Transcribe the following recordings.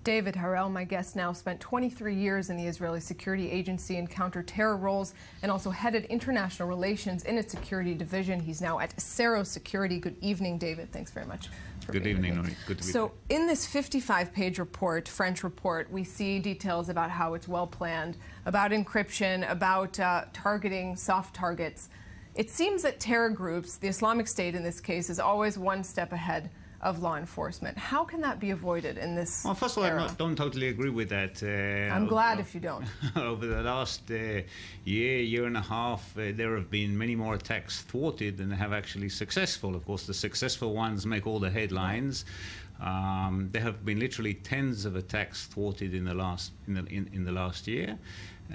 David Harel, my guest now, spent 23 years in the Israeli Security Agency in counter-terror roles and also headed international relations in its security division. He's now at Sero Security. Good evening, David. Thanks very much for being Good evening, with me. Nori. Good to be So in this 55-page report, French report, we see details about how it's well-planned, about encryption, about targeting soft targets. It seems that terror groups, the Islamic State in this case, is always one step ahead of law enforcement. How can that be avoided in this Well, first of all, era? I don't totally agree with that. I'm glad if you don't. Over the last year and a half, there have been many more attacks thwarted than have actually successful. Of course, the successful ones make all the headlines. There have been literally tens of attacks thwarted in the last year.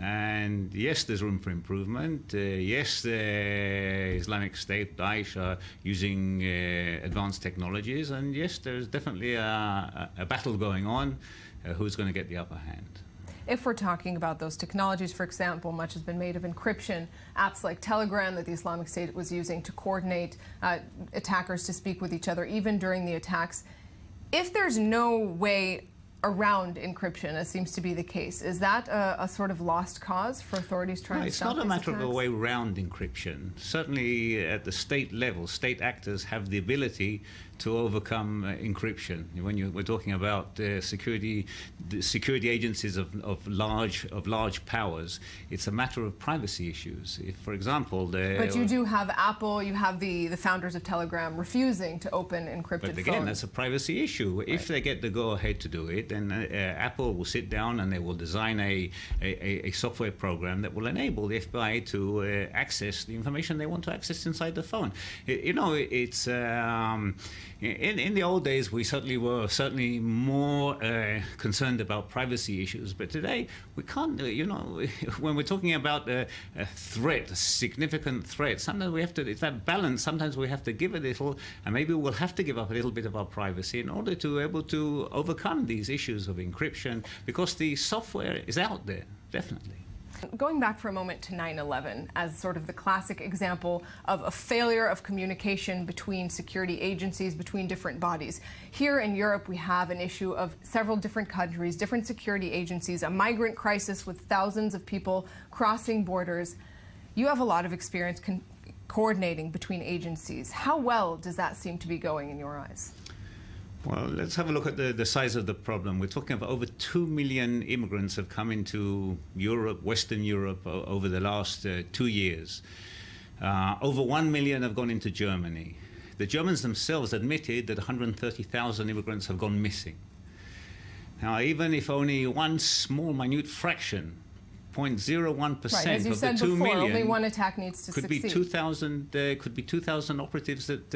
And yes, there's room for improvement. Yes, the Islamic State, Daesh, are using advanced technologies. And yes, there's definitely a battle going on. Who's going to get the upper hand? If we're talking about those technologies, for example, much has been made of encryption, apps like Telegram that the Islamic State was using to coordinate attackers to speak with each other, even during the attacks. If there's no way around encryption, as seems to be the case, is that a sort of lost cause for authorities trying to stop these attacks? It's not a matter of a way around encryption. Certainly at the state level, state actors have the ability to overcome encryption. When we're talking about security agencies of large powers, it's a matter of privacy issues. If, for example, but you do have Apple, you have the founders of Telegram refusing to open encrypted But again, phones. that's a privacy issue. Right. If they get the go-ahead to do it, then Apple will sit down and they will design a software program that will enable the FBI to access the information they want to access inside the phone. It's in the old days, we were certainly more concerned about privacy issues, but today we can't. When we're talking about a threat, a significant threat, sometimes we have to. It's that balance. Sometimes we have to give a little, and maybe we'll have to give up a little bit of our privacy in order to be able to overcome these issues of encryption, because the software is out there, definitely. Going back for a moment to 9/11 as sort of the classic example of a failure of communication between security agencies, between different bodies. Here in Europe, we have an issue of several different countries, different security agencies, a migrant crisis with thousands of people crossing borders. You have a lot of experience coordinating between agencies. How well does that seem to be going in your eyes? Well, let's have a look at the size of the problem. We're talking about over 2 million immigrants have come into Europe, Western Europe, over the last 2 years. Over 1 million have gone into Germany. The Germans themselves admitted that 130,000 immigrants have gone missing. Now, even if only one small, minute fraction, 0.01% right, as you of said the 2 before, million only one attack needs to could succeed. be 2,000 operatives that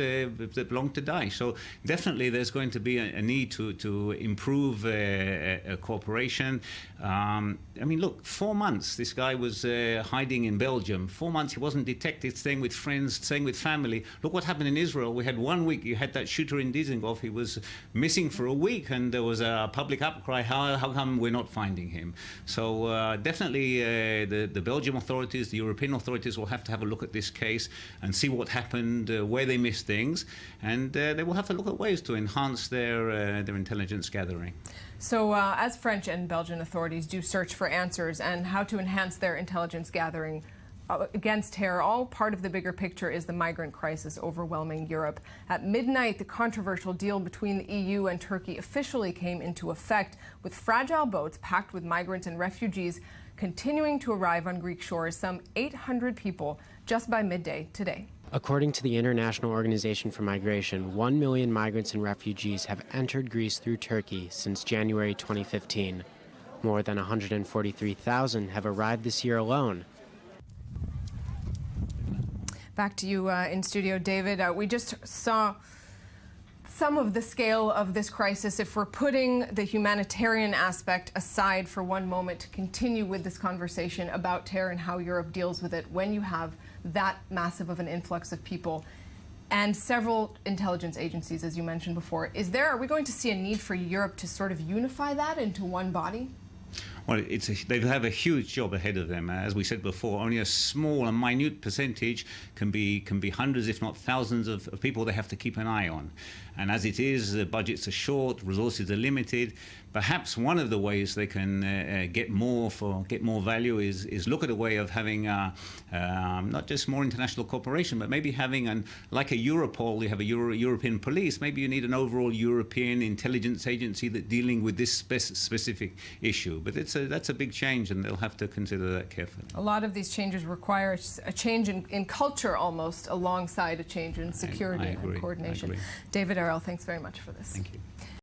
belong to Daesh. So definitely there's going to be a need to improve cooperation. I mean, look, 4 months this guy was hiding in Belgium. 4 months he wasn't detected, staying with friends, staying with family. Look what happened in Israel. We had 1 week. You had that shooter in Dizengoff. He was missing for a week, and there was a public outcry. How come we're not finding him? So definitely the Belgian authorities, the European authorities will have to have a look at this case and see what happened, where they missed things, and they will have to look at ways to enhance their intelligence gathering. So as French and Belgian authorities do search for answers and how to enhance their intelligence gathering against terror, all part of the bigger picture is the migrant crisis overwhelming Europe. At midnight, the controversial deal between the EU and Turkey officially came into effect, with fragile boats packed with migrants and refugees continuing to arrive on Greek shores, some 800 people just by midday today. According to the International Organization for Migration, 1 million migrants and refugees have entered Greece through Turkey since January 2015. More than 143,000 have arrived this year alone. Back to you in studio, David. We just saw some of the scale of this crisis. If we're putting the humanitarian aspect aside for one moment to continue with this conversation about terror and how Europe deals with it, when you have that massive of an influx of people and several intelligence agencies, as you mentioned before, are we going to see a need for Europe to sort of unify that into one body? Well, they have a huge job ahead of them. As we said before, only a small and minute percentage can be hundreds, if not thousands, of people they have to keep an eye on. And as it is, the budgets are short, resources are limited. Perhaps one of the ways they can get more value is look at a way of having not just more international cooperation, but maybe having like a Europol, you have a European police. Maybe you need an overall European intelligence agency that dealing with this specific issue. But that's a big change, and they'll have to consider that carefully. A lot of these changes require a change in culture almost, alongside a change in security and coordination. David Errol, thanks very much for this. Thank you.